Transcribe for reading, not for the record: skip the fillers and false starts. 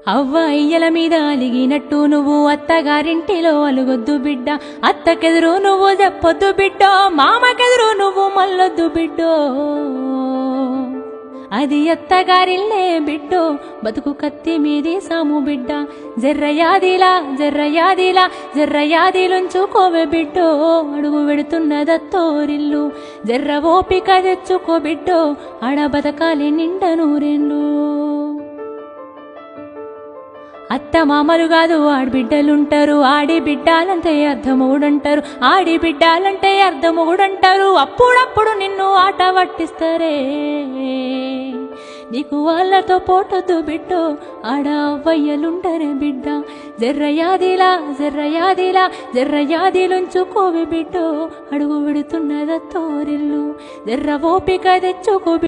అవ్వ అయ్యల మీద అలిగినట్టు నువ్వు అత్తగారింటిలో అలుగొద్దు బిడ్డ, అత్తకెదురు నువ్వు చెప్పొద్దు బిడ్డో, మామకెదురు నువ్వు మల్లొద్దు బిడ్డో. అది అత్తగారిల్లే బిడ్డో, బతుకు కత్తి మీది సాము బిడ్డ. జర్రయాదిలా జర్రయాదిలా జర్రయాదిలుంచుకోవే బిడ్డో, అడుగు వెడుతున్నదత్తోరిల్లు. జర్ర ఓపిక తెచ్చుకో బిడ్డో, ఆడ బతకాలి నిండ నూరెండు. అత్త మామలు కాదు ఆడబిడ్డలుంటారు, ఆడి బిడ్డాలంటే అర్ధమూడంటారు, ఆడి బిడ్డాలంటే అర్ధమూడంటారు. అప్పుడప్పుడు నిన్ను ఆట పట్టిస్తారే, నీకు వాళ్ళతో పోటొద్దు బిడ్డో, ఆడ అవ్వయ్యలుంటరే బిడ్డ. జర్రయాదిలా జర్రయాదిలా జర్రయాదిలుంచుకోవే బిడ్డో, అడుగు విడుతున్నదత్తోరిల్లు. జర్ర ఓపిక తెచ్చుకో.